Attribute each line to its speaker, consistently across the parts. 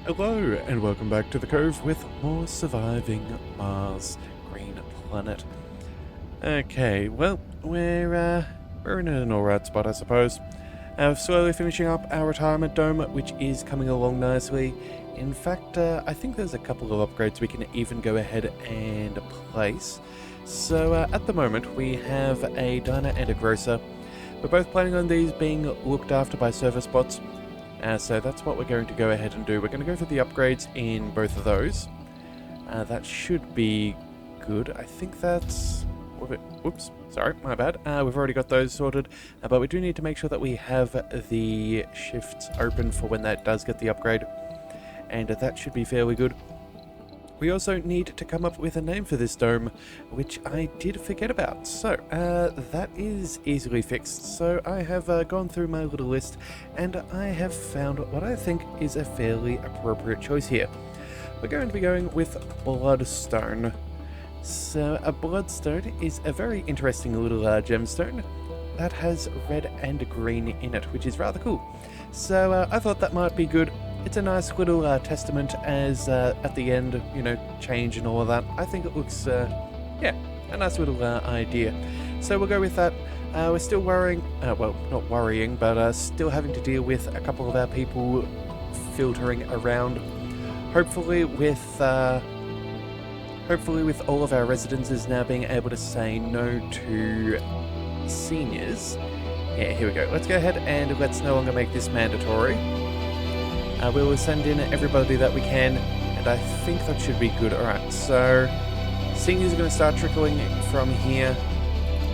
Speaker 1: Hello, and welcome back to the Cove with more Surviving Mars Green Planet. Okay, well, we're in an alright spot, I suppose. Slowly finishing up our retirement dome, which is coming along nicely. In fact, I think there's a couple of upgrades we can even go ahead and place. So, at the moment, we have a diner and a grocer. We're both planning on these being looked after by service bots. So that's what we're going to go ahead and do. We're going to go for the upgrades in both of those. That should be good. I think that's... Oops, sorry, my bad. We've already got those sorted. But we do need to make sure that we have the shifts open for when that does get the upgrade. And that should be fairly good. We also need to come up with a name for this dome, which I did forget about. So, that is easily fixed. So I have gone through my little list, and I have found what I think is a fairly appropriate choice here. We're going to be going with Bloodstone. So a Bloodstone is a very interesting little gemstone that has red and green in it, which is rather cool. So I thought that might be good. It's a nice little testament as at the end, you know, change and all of that. I think it looks, yeah, a nice little idea. So we'll go with that. We're still worrying, well, not worrying, but still having to deal with a couple of our people filtering around. Hopefully with all of our residences now being able to say no to seniors. Yeah, here we go. Let's go ahead and let's no longer make this mandatory. We will send in everybody that we can, and I think that should be good. Alright, so seniors are going to start trickling from here.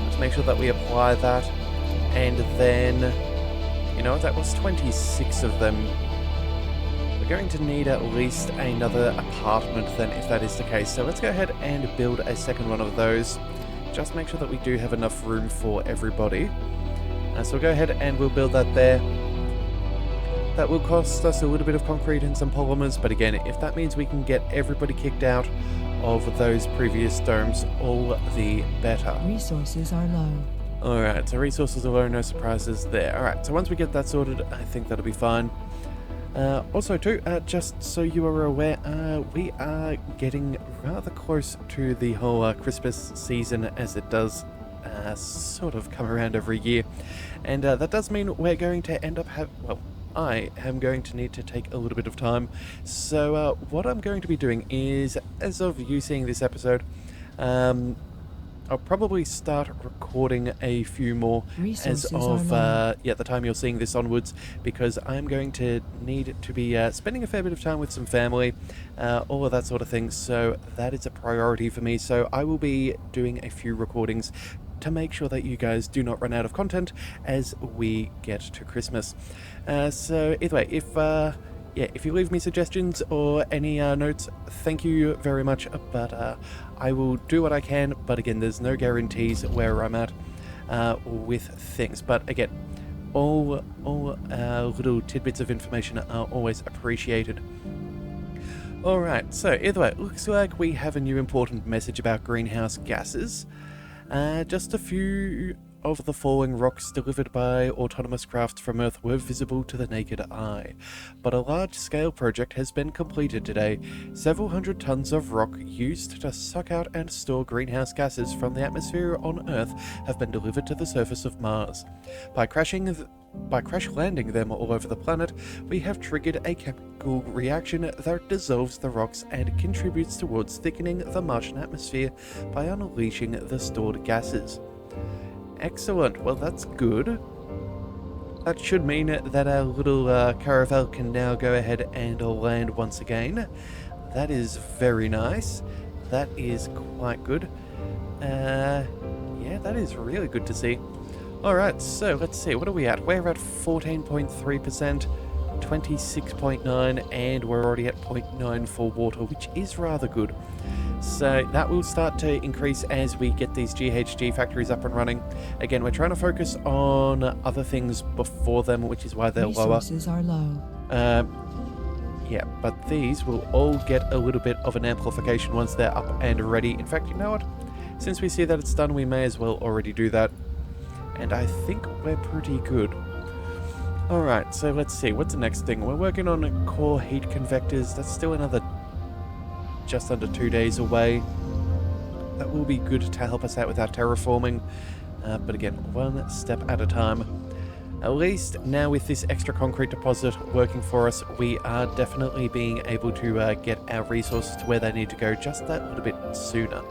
Speaker 1: Let's make sure that we apply that. And then, you know, that was 26 of them. We're going to need at least another apartment then, if that is the case. So let's go ahead and build a second one of those. Just make sure that we do have enough room for everybody. So we'll go ahead and we'll build that there. That will cost us a little bit of concrete and some polymers, but again, if that means we can get everybody kicked out of those previous domes, all the better.
Speaker 2: Resources are low.
Speaker 1: Alright, so resources are low, no surprises there. Alright, so once we get that sorted, I think that'll be fine. Also too, just so you are aware, we are getting rather close to the whole Christmas season, as it does sort of come around every year. And that does mean we're going to end up I am going to need to take a little bit of time. So what I'm going to be doing is, as of you seeing this episode, I'll probably start recording a few more as of the time you're seeing this onwards, because I'm going to need to be spending a fair bit of time with some family, all of that sort of thing. So that is a priority for me. So I will be doing a few recordings to make sure that you guys do not run out of content as we get to Christmas. So either way, if you leave me suggestions or any notes, thank you very much, but I will do what I can. But again, there's no guarantees where I'm at with things. But again, all little tidbits of information are always appreciated. Alright, so either way, it looks like we have a new important message about greenhouse gases. Just a few of the falling rocks delivered by autonomous crafts from Earth were visible to the naked eye, but a large-scale project has been completed today. Several hundred tons of rock used to suck out and store greenhouse gases from the atmosphere on Earth have been delivered to the surface of Mars. By crash landing them all over the planet, we have triggered a chemical reaction that dissolves the rocks and contributes towards thickening the Martian atmosphere by unleashing the stored gases. Excellent, well that's good. That should mean that our little caravel can now go ahead and land once again. That is very nice. That is quite good. Yeah, that is really good to see. Alright, so let's see, what are we at? We're at 14.3%, 26.9, and we're already at 0.9 for water, which is rather good. So that will start to increase as we get these GHG factories up and running. Again, we're trying to focus on other things before them, which is why they're lower.
Speaker 2: Resources are low.
Speaker 1: Yeah, but these will all get a little bit of an amplification once they're up and ready. In fact, you know what? Since we see that it's done, we may as well already do that. And I think we're pretty good. Alright, so let's see. What's the next thing? We're working on core heat convectors. That's still another just under 2 days away. That will be good to help us out with our terraforming. But again, one step at a time. At least now with this extra concrete deposit working for us, we are definitely being able to get our resources to where they need to go just that little bit sooner.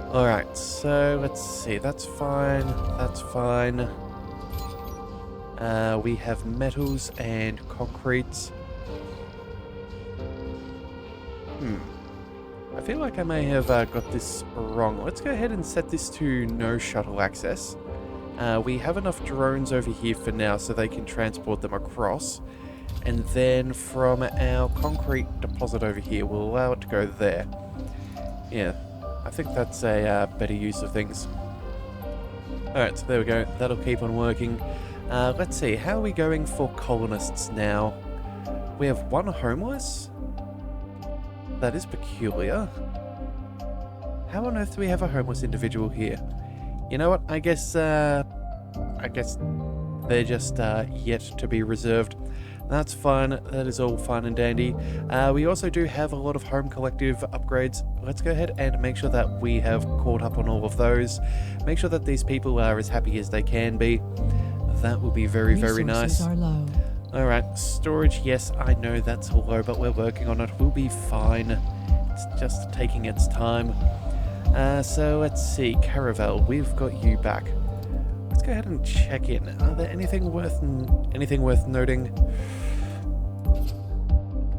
Speaker 1: Alright, so let's see. That's fine. That's fine. We have metals and concretes. I feel like I may have got this wrong. Let's go ahead and set this to no shuttle access. We have enough drones over here for now so they can transport them across. And then from our concrete deposit over here, we'll allow it to go there. Yeah, I think that's a better use of things. Alright, so there we go. That'll keep on working. Let's see, how are we going for colonists now? We have one homeless? That is peculiar. How on earth do we have a homeless individual here? You know what? I guess they're just yet to be reserved. That's fine. That is all fine and dandy. We also do have a lot of home collective upgrades. Let's go ahead and make sure that we have caught up on all of those. Make sure that these people are as happy as they can be. That will be very, very nice.
Speaker 2: Resources are low.
Speaker 1: Alright, storage, yes, I know that's low, but we're working on it. We'll be fine. It's just taking its time. So let's see, Caravel, we've got you back. Let's go ahead and check in. Are there anything worth noting?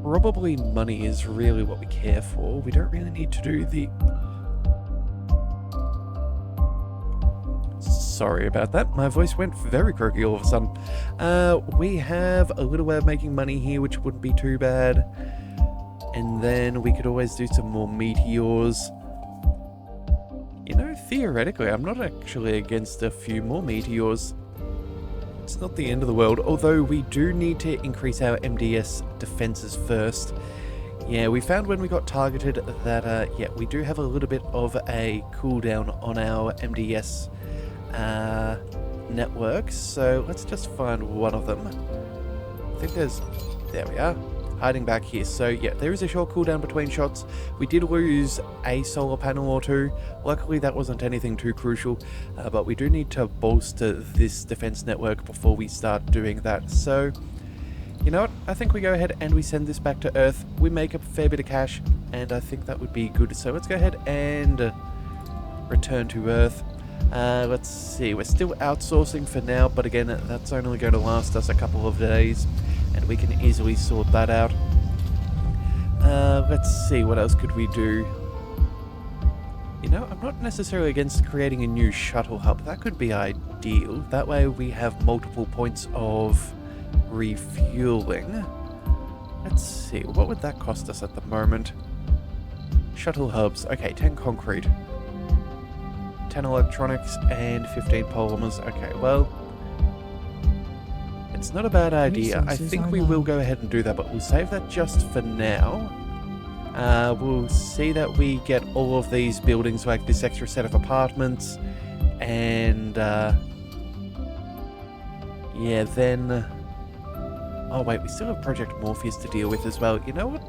Speaker 1: Probably money is really what we care for. We don't really need to do the... Sorry about that. My voice went very croaky all of a sudden. We have a little way of making money here, which wouldn't be too bad. And then we could always do some more meteors. You know, theoretically, I'm not actually against a few more meteors. It's not the end of the world, although we do need to increase our MDS defenses first. Yeah, we found when we got targeted that, yeah, we do have a little bit of a cooldown on our MDS networks, so let's just find one of them. I think there we are, hiding back here. So yeah, there is a short cooldown between shots. We did lose a solar panel or two. Luckily that wasn't anything too crucial, but we do need to bolster this defense network before we start doing that. So you know what, I think we go ahead and we send this back to Earth. We make a fair bit of cash, and I think that would be good. So let's go ahead and return to Earth. Let's see, we're still outsourcing for now, but again, that's only going to last us a couple of days, and we can easily sort that out. Let's see, what else could we do? You know, I'm not necessarily against creating a new shuttle hub. That could be ideal. That way we have multiple points of refueling. Let's see, what would that cost us at the moment? Shuttle hubs, okay, 10 concrete. 10 electronics and 15 polymers. Okay, well, it's not a bad idea. I think we will go ahead and do that, but we'll save that just for now. We'll see that we get all of these buildings, like this extra set of apartments, and yeah, then... Oh wait, we still have Project Morpheus to deal with as well. You know what?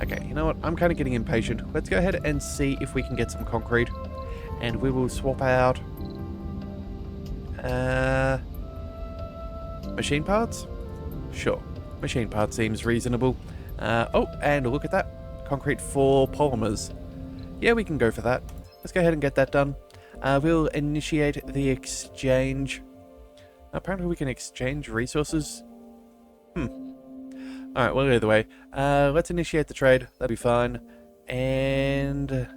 Speaker 1: Okay, you know what? I'm kind of getting impatient. Let's go ahead and see if we can get some concrete. And we will swap out machine parts? Sure. Machine parts seems reasonable. Oh, and look at that. Concrete for polymers. Yeah, we can go for that. Let's go ahead and get that done. We'll initiate the exchange. Apparently we can exchange resources. Alright, well, either way. Let's initiate the trade. That'll be fine. And...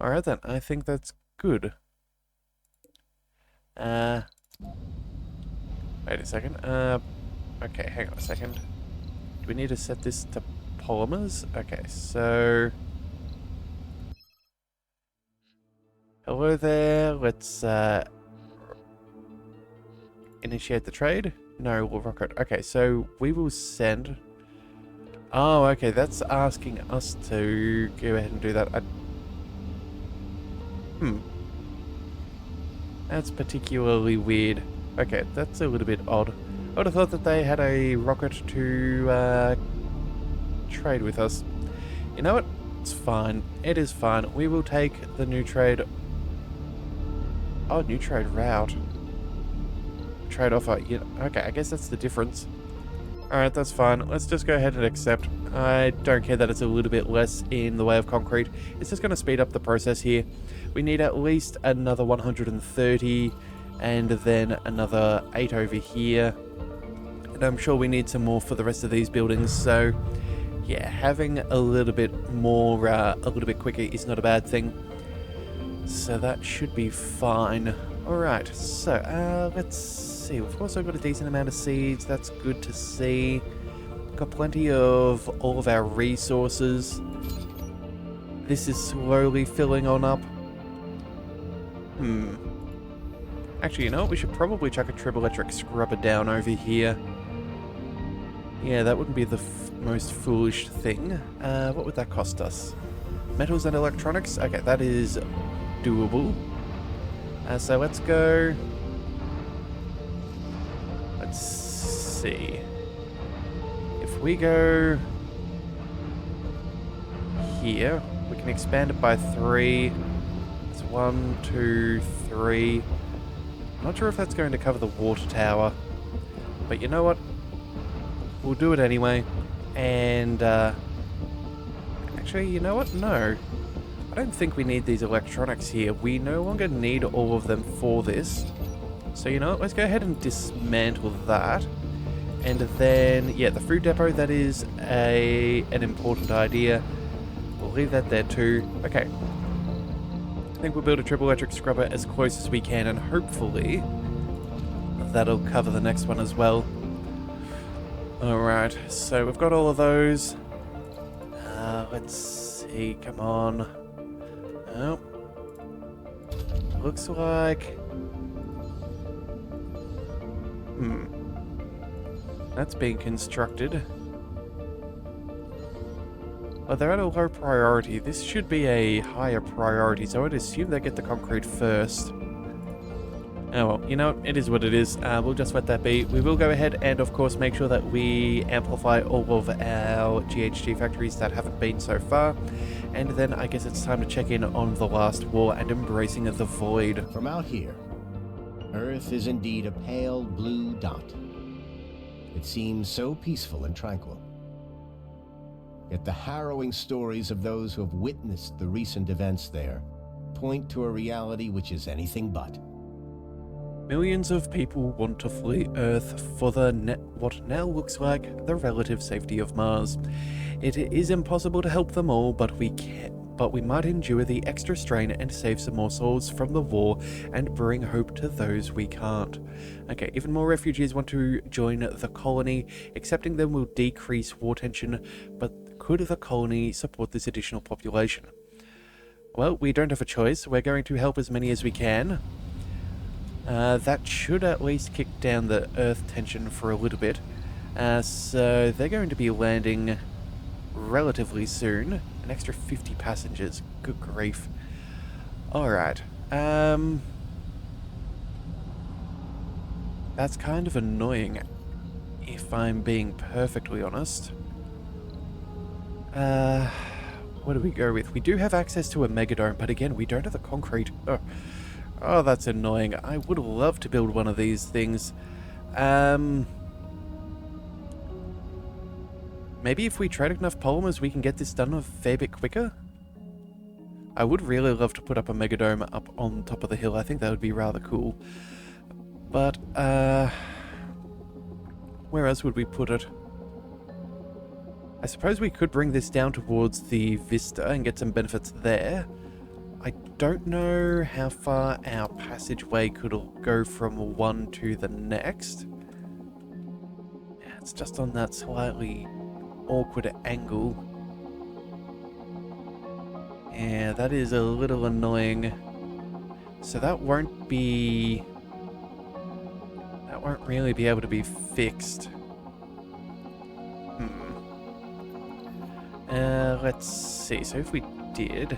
Speaker 1: Alright then, I think that's good. Wait a second. Okay, hang on a second. Do we need to set this to polymers? Okay, so... Hello there, let's initiate the trade. No, we'll rock it. Okay, so we will send... Oh, okay, that's asking us to go ahead and do that. That's particularly weird. Okay, that's a little bit odd. I would have thought that they had a rocket to trade with us. You know what? It's fine. It is fine. We will take the new trade. Oh, new trade route. Trade offer. Yeah, okay, I guess that's the difference. Alright, that's fine. Let's just go ahead and accept. I don't care that it's a little bit less in the way of concrete. It's just going to speed up the process here. We need at least another 130 and then another 8 over here. And I'm sure we need some more for the rest of these buildings. So, yeah, having a little bit more, a little bit quicker is not a bad thing. So that should be fine. Alright, so let's see. We've also got a decent amount of seeds. That's good to see. Got plenty of all of our resources. This is slowly filling on up. Actually, you know what? We should probably chuck a triboelectric scrubber down over here. Yeah, that wouldn't be the most foolish thing. What would that cost us? Metals and electronics? Okay, that is doable. So let's go. Let's see. If we go here, we can expand it by 3. It's 1, 2, 3. Not sure if that's going to cover the water tower. But you know what? We'll do it anyway. And, actually, you know what? No. I don't think we need these electronics here. We no longer need all of them for this. So, you know what? Let's go ahead and dismantle that. And then, yeah, the food depot, that is an important idea. We'll leave that there too. Okay. I think we'll build a triboelectric scrubber as close as we can, and hopefully that'll cover the next one as well. Alright, so we've got all of those. Let's see, come on. Oh. Looks like... That's being constructed. Well, they're at a low priority. This should be a higher priority, so I'd assume they get the concrete first. Oh well, you know, it is what it is. We'll just let that be. We will go ahead and, of course, make sure that we amplify all of our GHG factories that haven't been so far. And then I guess it's time to check in on the last war and embracing of the void.
Speaker 3: From out here, Earth is indeed a pale blue dot. It seems so peaceful and tranquil. Yet the harrowing stories of those who have witnessed the recent events there point to a reality which is anything but.
Speaker 1: Millions of people want to flee Earth for what now looks like the relative safety of Mars. It is impossible to help them all, but we might endure the extra strain and save some more souls from the war and bring hope to those we can't. Okay, even more refugees want to join the colony. Accepting them will decrease war tension, but could the colony support this additional population? Well, we don't have a choice. We're going to help as many as we can. That should at least kick down the Earth tension for a little bit. So they're going to be landing relatively soon. An extra 50 passengers. Good grief. Alright. That's kind of annoying, if I'm being perfectly honest. What do we go with? We do have access to a megadome, but again, we don't have the concrete. Oh, that's annoying. I would love to build one of these things. Maybe if we trade enough polymers, we can get this done a fair bit quicker? I would really love to put up a megadome up on top of the hill. I think that would be rather cool. But, where else would we put it? I suppose we could bring this down towards the vista and get some benefits there. I don't know how far our passageway could go from one to the next. Yeah, it's just on that slightly awkward angle. Yeah, that is a little annoying. So that won't really be able to be fixed. Let's see. So if we did...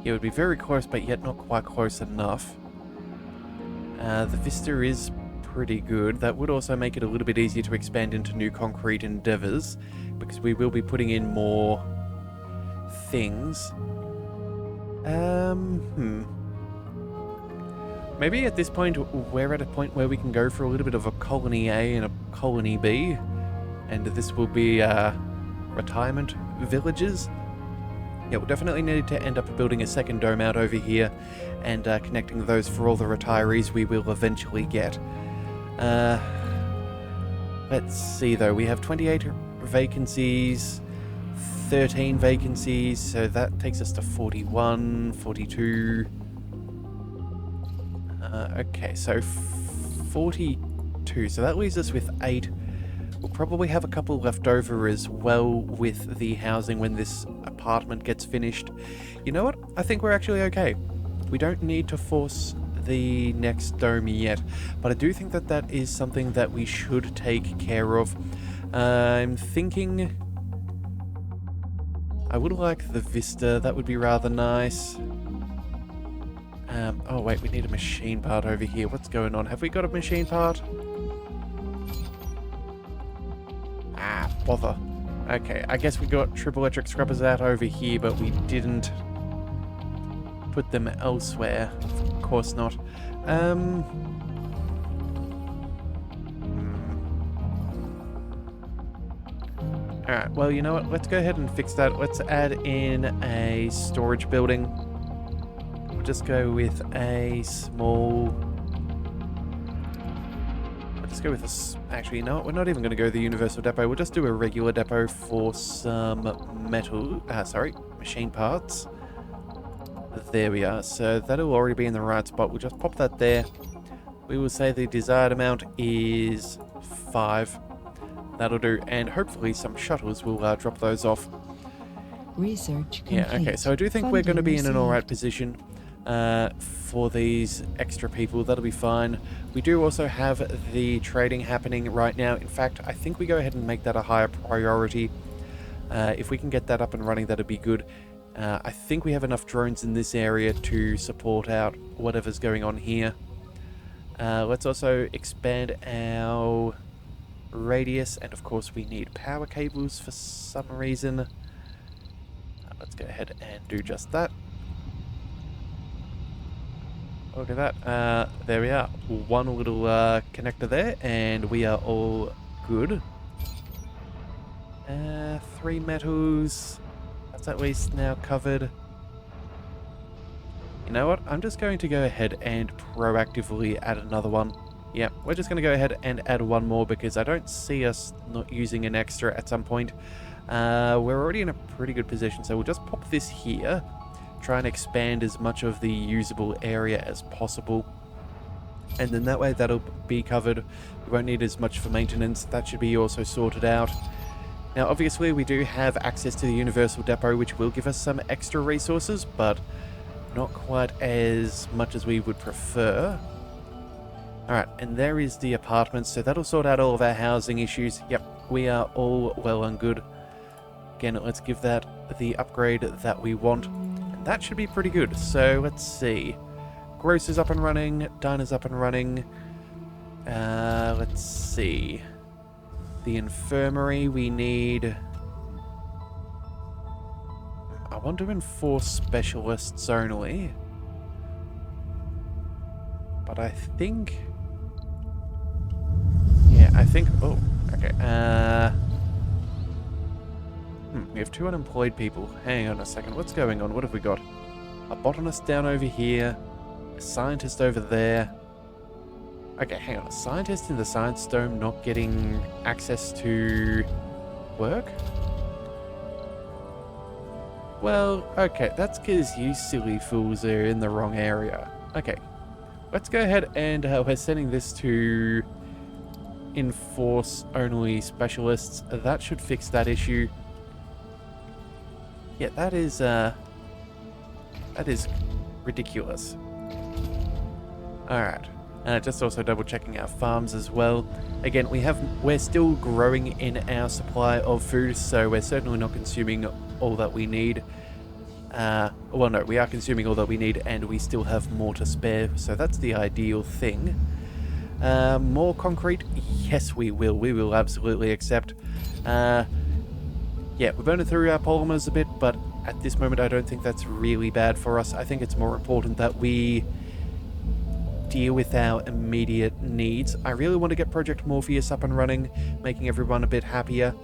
Speaker 1: It would be very close, but yet not quite close enough. The vista is pretty good. That would also make it a little bit easier to expand into new concrete endeavors, because we will be putting in more things. Maybe at this point, we're at a point where we can go for a little bit of a colony A and a colony B, and this will be retirement villages. Yeah, we'll definitely need to end up building a second dome out over here and connecting those for all the retirees we will eventually get. Let's see though, we have 28 vacancies, 13 vacancies, so that takes us to 41, 42. Okay, so 42, so that leaves us with 8. We'll probably have a couple left over as well with the housing when this apartment gets finished. You know what? I think we're actually okay. We don't need to force the next dome yet, but I do think that that is something that we should take care of. I'm thinking I would like the vista. That would be rather nice. Oh wait, we need a machine part over here. What's going on? Have we got a machine part? Ah, bother. Okay, I guess we got triple electric scrubbers out over here, but we didn't put them elsewhere. Of course not. Alright, well, you know what? Let's go ahead and fix that. Let's add in a storage building. We'll just go with a small... Let's go with this. Actually, no, we're not even going to go to the universal depot. We'll just do a regular depot for some machine parts. There we are. So that'll already be in the right spot. We'll just pop that there. We will say the desired amount is 5. That'll do. And hopefully some shuttles will drop those off.
Speaker 2: Research complete.
Speaker 1: Yeah, okay. So I do think we're going to be in an alright position for these extra people. That'll be fine. We do also have the trading happening right now. In fact, I think we go ahead and make that a higher priority. If we can get that up and running, that'd be good. I think we have enough drones in this area to support out whatever's going on here. Let's also expand our radius, and of course we need power cables for some reason. Let's go ahead and do just that. Look at that. There we are. One little connector there, and we are all good. 3 metals. That's at least now covered. You know what? I'm just going to go ahead and proactively add another one. Yeah, we're just going to go ahead and add one more because I don't see us not using an extra at some point. We're already in a pretty good position, so we'll just pop this here. Try and expand as much of the usable area as possible. And then that way that'll be covered. We won't need as much for maintenance. That should be also sorted out. Now obviously we do have access to the universal depot, which will give us some extra resources, but not quite as much as we would prefer. Alright, and there is the apartment, so that'll sort out all of our housing issues. Yep, we are all well and good. Again, let's give that the upgrade that we want. And that should be pretty good. So let's see. Grocer's up and running, diner's up and running. Let's see. The infirmary, we need... I want to enforce specialists only. But I think... Yeah, I think... Oh, okay. We have 2 unemployed people. Hang on a second. What's going on? What have we got? A botanist down over here. A scientist over there. Okay, hang on. A scientist in the science dome not getting access to work? Well, okay. That's because you silly fools are in the wrong area. Okay. Let's go ahead and we're sending this to enforce only specialists. That should fix that issue. Yeah, that is ridiculous. Alright. Just also double checking our farms as well. Again, we're still growing in our supply of food, so we're certainly not consuming all that we need. Well, no, we are consuming all that we need, and we still have more to spare, so that's the ideal thing. More concrete? Yes, we will. We will absolutely accept. Yeah, we're burning through our polymers a bit, but at this moment I don't think that's really bad for us. I think it's more important that we deal with our immediate needs. I really want to get Project Morpheus up and running, making everyone a bit happier,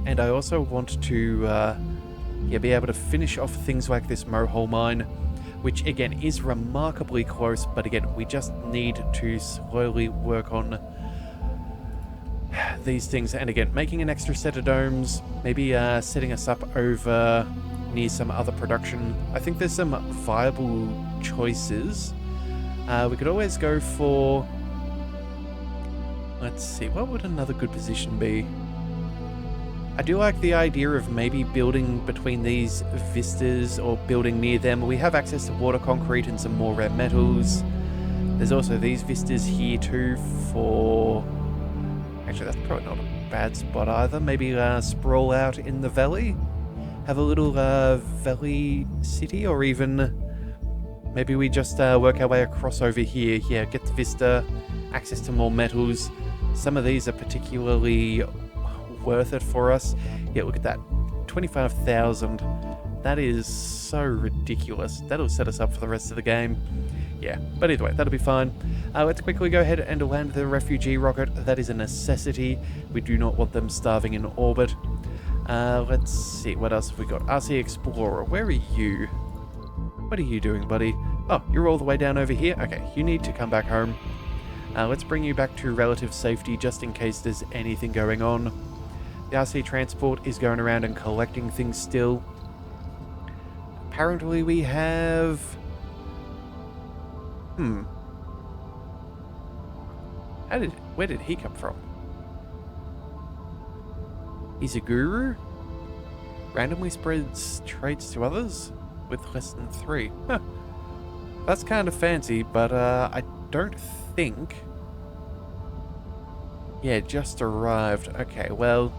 Speaker 1: and I also want to be able to finish off things like this Mohole mine, which again is remarkably close, but again we just need to slowly work on these things. And again, making an extra set of domes, maybe setting us up over near some other production. I think there's some viable choices. We could always go for, let's see, what would another good position be? I do like the idea of maybe building between these vistas or building near them. We have access to water concrete and some more rare metals. There's also these vistas here too for... Actually, that's probably not a bad spot either. Maybe sprawl out in the valley. Have a little valley city, or even maybe we just work our way across over here. Yeah, get the vista, access to more metals. Some of these are particularly worth it for us. Yeah, look at that. 25,000. That is so ridiculous. That'll set us up for the rest of the game. Yeah, but either way, that'll be fine. Let's quickly go ahead and land the refugee rocket. That is a necessity. We do not want them starving in orbit. Let's see, what else have we got? RC Explorer, where are you? What are you doing, buddy? Oh, you're all the way down over here? Okay, you need to come back home. Let's bring you back to relative safety just in case there's anything going on. The RC transport is going around and collecting things still. Apparently we have... Where did he come from? He's a guru? Randomly spreads traits to others with less than 3. Huh. That's kind of fancy, but I don't think... Yeah, just arrived. Okay, well...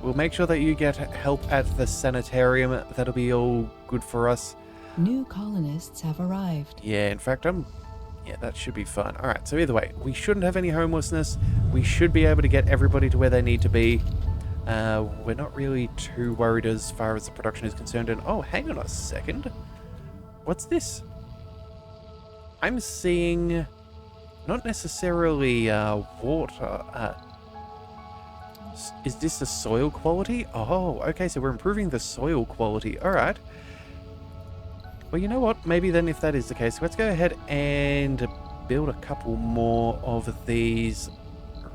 Speaker 1: We'll make sure that you get help at the sanitarium. That'll be all good for us.
Speaker 2: New colonists have arrived.
Speaker 1: Yeah, in fact, yeah, that should be fun. Alright, so either way, we shouldn't have any homelessness. We should be able to get everybody to where they need to be. We're not really too worried as far as the production is concerned. And oh, hang on a second. What's this? I'm seeing not necessarily water. Is this the soil quality? Oh, okay, so we're improving the soil quality. Alright. Well, you know what? Maybe then if that is the case, let's go ahead and build a couple more of these,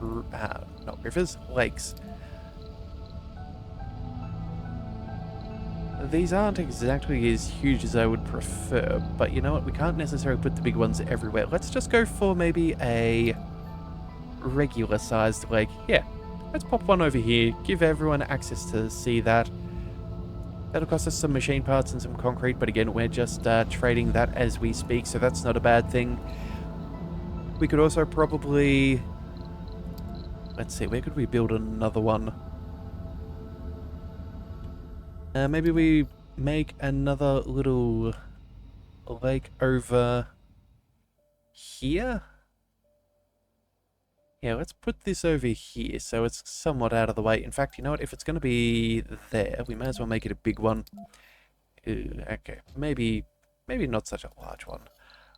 Speaker 1: not rivers, lakes. These aren't exactly as huge as I would prefer, but you know what? We can't necessarily put the big ones everywhere. Let's just go for maybe a regular sized lake. Yeah, let's pop one over here, give everyone access to see that. That'll cost us some machine parts and some concrete, but again, we're just trading that as we speak, so that's not a bad thing. We could also probably... Let's see, where could we build another one? Maybe we make another little lake over here? Yeah, let's put this over here so it's somewhat out of the way. In fact, you know what? If it's going to be there, we may as well make it a big one. Okay, maybe not such a large one.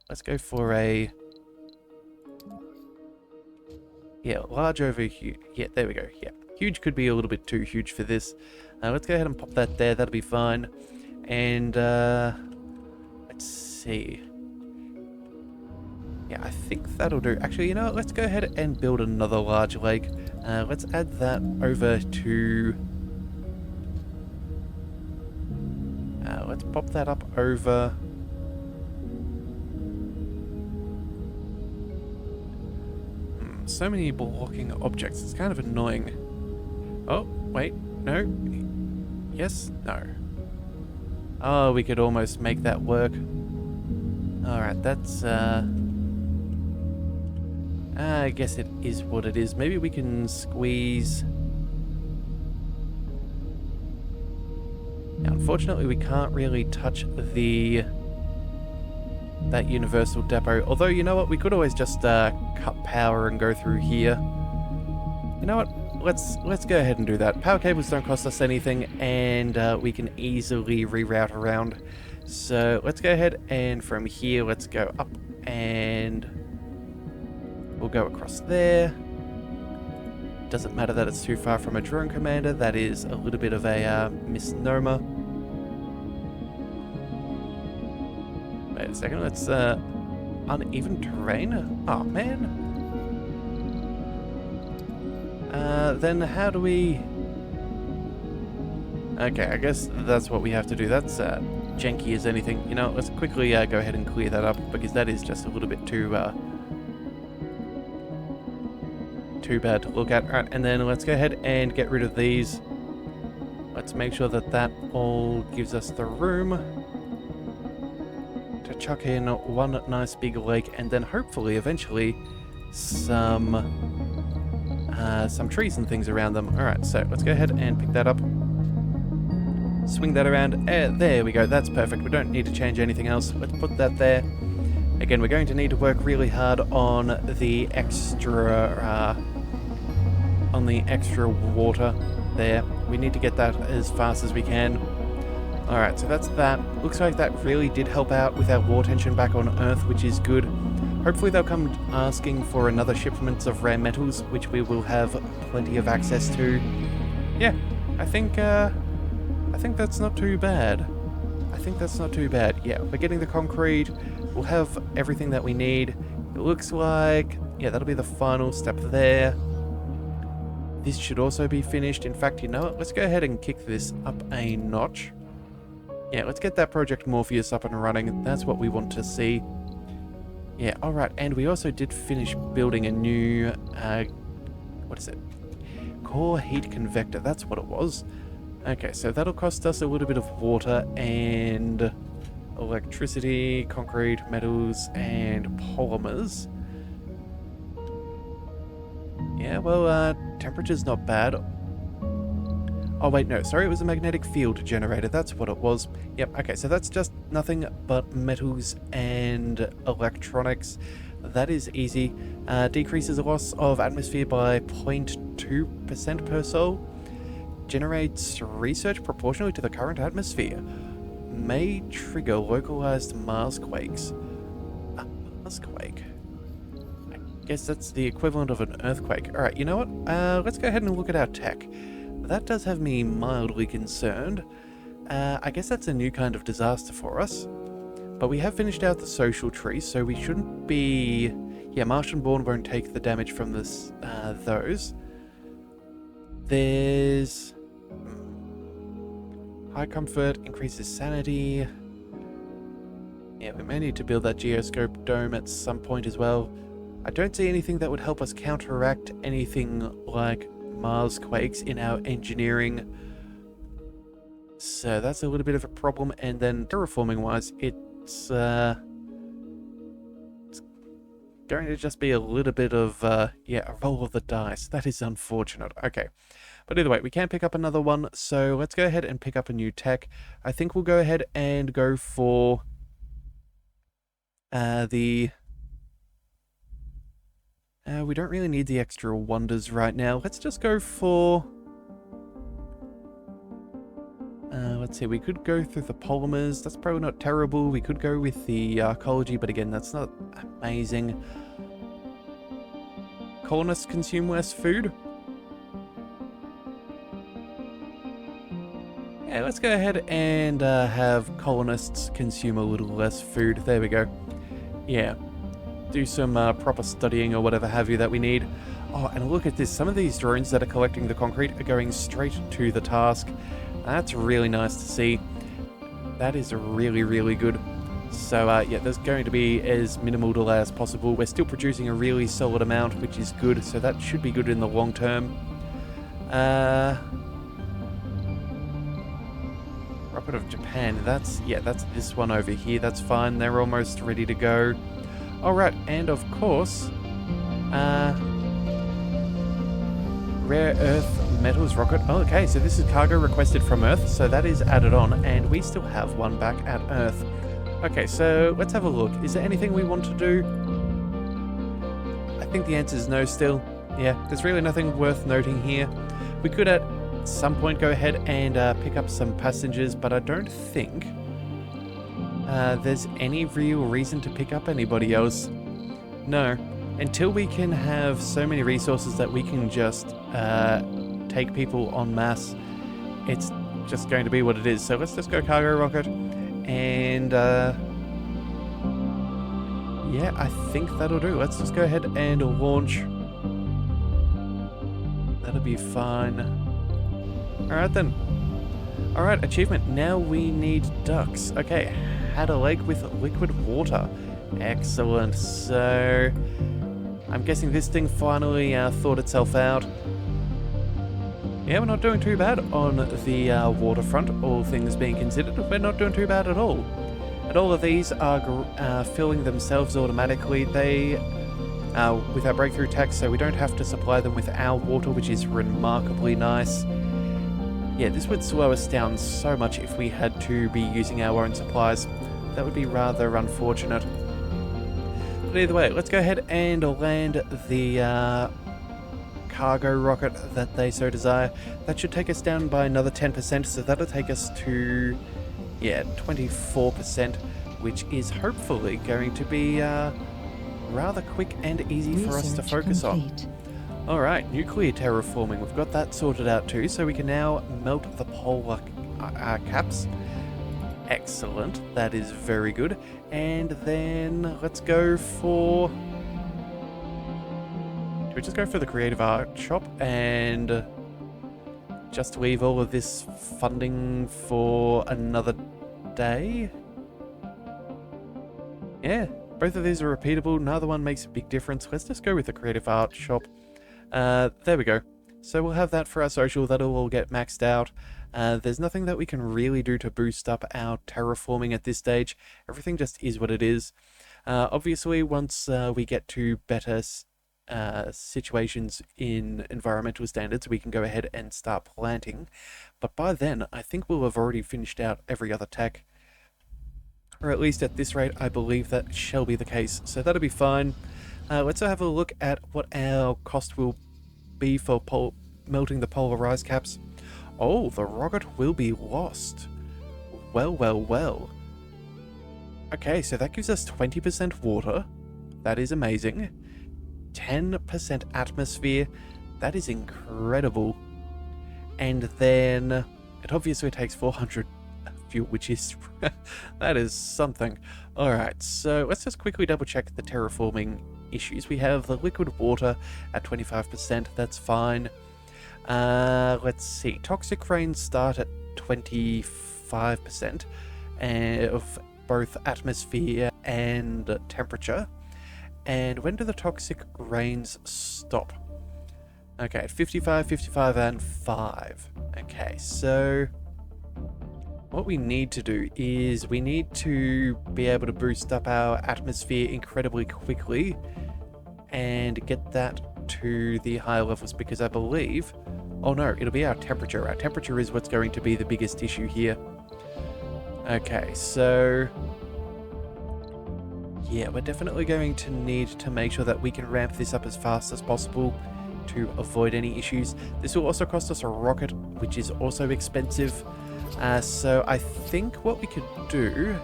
Speaker 1: Let's go for a... Yeah, large over here. Yeah, there we go. Yeah, huge could be a little bit too huge for this. Let's go ahead and pop that there. That'll be fine. And, let's see... Yeah, I think that'll do. Actually, you know what? Let's go ahead and build another large lake. Let's add that over to... let's pop that up over... so many blocking objects. It's kind of annoying. Oh, wait. No. Yes? No. Oh, we could almost make that work. Alright, that's... I guess it is what it is. Maybe we can squeeze... Now, unfortunately, we can't really touch that universal depot. Although, you know what? We could always just cut power and go through here. You know what? Let's go ahead and do that. Power cables don't cost us anything, and we can easily reroute around. So let's go ahead and from here, let's go up and we'll go across there. Doesn't matter that it's too far from a drone commander. That is a little bit of a misnomer. Wait a second. Let's uneven terrain. Oh man. Then how do we? Okay, I guess that's what we have to do. That's janky as anything. You know, let's quickly go ahead and clear that up because that is just a little bit too bad to look at. Alright, and then let's go ahead and get rid of these. Let's make sure that that all gives us the room to chuck in one nice big lake, and then hopefully eventually some trees and things around them. Alright, so let's go ahead and pick that up. Swing that around. There we go. That's perfect. We don't need to change anything else. Let's put that there. Again, we're going to need to work really hard on the extra water there. We need to get that as fast as we can. Alright, so that's that. Looks like that really did help out with our war tension back on Earth, which is good. Hopefully they'll come asking for another shipment of rare metals, which we will have plenty of access to. Yeah, I think that's not too bad. I think that's not too bad. Yeah, we're getting the concrete. We'll have everything that we need. It looks like, yeah, that'll be the final step there. This should also be finished. In fact, you know what? Let's go ahead and kick this up a notch. Yeah, let's get that Project Morpheus up and running. That's what we want to see. Yeah, alright, and we also did finish building a new, what is it? Core heat convector, that's what it was. Okay, so that'll cost us a little bit of water and electricity, concrete, metals, and polymers. Yeah, well, temperature's not bad. Oh, wait, no, sorry, it was a magnetic field generator. That's what it was. Yep, okay, so that's just nothing but metals and electronics. That is easy. Decreases the loss of atmosphere by 0.2% per sol. Generates research proportionally to the current atmosphere. May trigger localized Marsquakes. A Marsquake? I guess that's the equivalent of an earthquake. Alright, you know what? Let's go ahead and look at our tech. That does have me mildly concerned. I guess that's a new kind of disaster for us. But we have finished out the social tree, so we shouldn't be... Yeah, Martian-born won't take the damage from this, those. There's... High comfort, increases sanity. Yeah, we may need to build that geoscope dome at some point as well. I don't see anything that would help us counteract anything like Marsquakes in our engineering. So that's a little bit of a problem. And then terraforming wise, it's going to just be a little bit of, yeah, a roll of the dice. That is unfortunate. Okay. But either way, we can pick up another one. So let's go ahead and pick up a new tech. I think we'll go ahead and go for we don't really need the extra wonders right now. Let's just go for... let's see, we could go through the polymers. That's probably not terrible. We could go with the archaeology, but again, that's not amazing. Colonists consume less food. Yeah, let's go ahead and have colonists consume a little less food. There we go. Yeah. Do some proper studying or whatever have you that we need. Oh, and look at this. Some of these drones that are collecting the concrete are going straight to the task. That's really nice to see. That is really, really good. So, yeah, there's going to be as minimal delay as possible. We're still producing a really solid amount, which is good. So that should be good in the long term. Rocket of Japan. That's this one over here. That's fine. They're almost ready to go. Alright, and of course, rare earth metals rocket. Oh, okay, so this is cargo requested from Earth, so that is added on, and we still have one back at Earth. Okay, so let's have a look. Is there anything we want to do? I think the answer is no still. Yeah, there's really nothing worth noting here. We could at some point go ahead and pick up some passengers, but I don't think there's any real reason to pick up anybody else. No. Until we can have so many resources that we can just take people en masse, it's just going to be what it is. So let's just go cargo rocket, and yeah, I think that'll do. Let's just go ahead and launch. That'll be fine. Alright then. Alright, achievement. Now we need ducks. Okay, had a lake with liquid water. Excellent. So I'm guessing this thing finally thought itself out. Yeah, we're not doing too bad on the waterfront, all things being considered. We're not doing too bad at all. And all of these are filling themselves automatically. They, with our breakthrough tech, so we don't have to supply them with our water, which is remarkably nice. Yeah, this would slow us down so much if we had to be using our own supplies. That would be rather unfortunate. But either way, let's go ahead and land the cargo rocket that they so desire. That should take us down by another 10%, so that'll take us to, yeah, 24%, which is hopefully going to be rather quick and easy for us to focus on. Alright, nuclear terraforming, we've got that sorted out too, so we can now melt the polar caps. Excellent, that is very good. And then let's go for... Do we just go for the creative art shop and just leave all of this funding for another day? Yeah, both of these are repeatable, neither one makes a big difference. Let's just go with the creative art shop. There we go. So we'll have that for our social, that'll all get maxed out. There's nothing that we can really do to boost up our terraforming at this stage. Everything just is what it is. Obviously, once we get to better situations in environmental standards, we can go ahead and start planting. But by then, I think we'll have already finished out every other tech. Or at least at this rate, I believe that shall be the case. So that'll be fine. Let's have a look at what our cost will be for melting the polarized caps. Oh, the rocket will be lost. Well, well, well. Okay, so that gives us 20% water. That is amazing. 10% atmosphere. That is incredible. And then it obviously takes 400 fuel, which is... that is something. Alright, so let's just quickly double check the terraforming issues. We have the liquid water at 25%. That's fine. Let's see. Toxic rains start at 25% of both atmosphere and temperature. And when do the toxic rains stop? Okay, 55, 55, and 5. Okay, so what we need to do is we need to be able to boost up our atmosphere incredibly quickly and get that to the higher levels, because I believe... Oh no, it'll be our temperature. Our temperature is what's going to be the biggest issue here. Okay, so... yeah, we're definitely going to need to make sure that we can ramp this up as fast as possible to avoid any issues. This will also cost us a rocket, which is also expensive. So I think what we could do...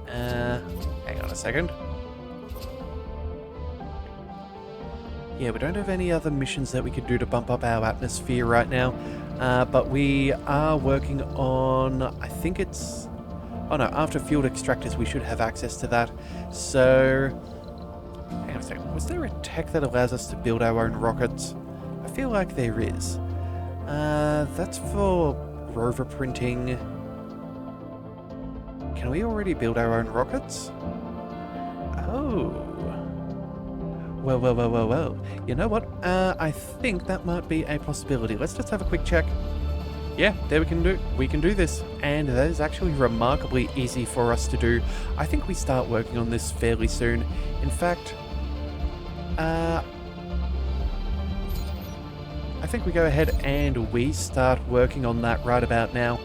Speaker 1: hang on a second. Yeah, we don't have any other missions that we could do to bump up our atmosphere right now. But we are working on... I think it's... Oh no, after field extractors we should have access to that. So... hang on a second. Was there a tech that allows us to build our own rockets? I feel like there is. That's for rover printing. Can we already build our own rockets? Oh. Well, well, well, well, well. You know what? I think that might be a possibility. Let's just have a quick check. Yeah, there we can do this. And that is actually remarkably easy for us to do. I think we start working on this fairly soon. In fact, I think we go ahead and we start working on that right about now.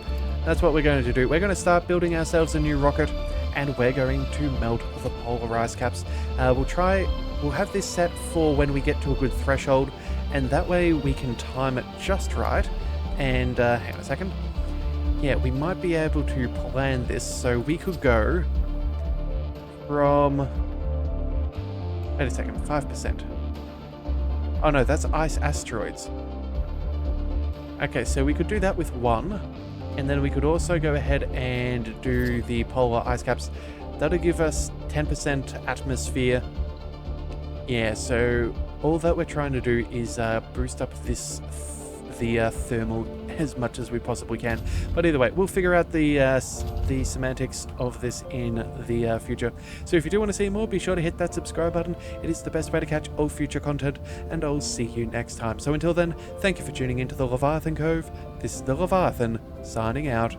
Speaker 1: That's what we're going to do. We're going to start building ourselves a new rocket, and we're going to melt the polar ice caps. We'll have this set for when we get to a good threshold, and that way we can time it just right. And hang on a second. Yeah, we might be able to plan this so we could go from... Wait a second, 5%. Oh no, that's ice asteroids. Okay, so we could do that with 1, and then we could also go ahead and do the polar ice caps. That'll give us 10% atmosphere. Yeah, so all that we're trying to do is boost up the thermal as much as we possibly can. But either way, we'll figure out the semantics of this in the future. So if you do want to see more, be sure to hit that subscribe button. It is the best way to catch all future content, and I'll see you next time. So until then, thank you for tuning into the Leviathan Cove. This is the Leviathan, signing out.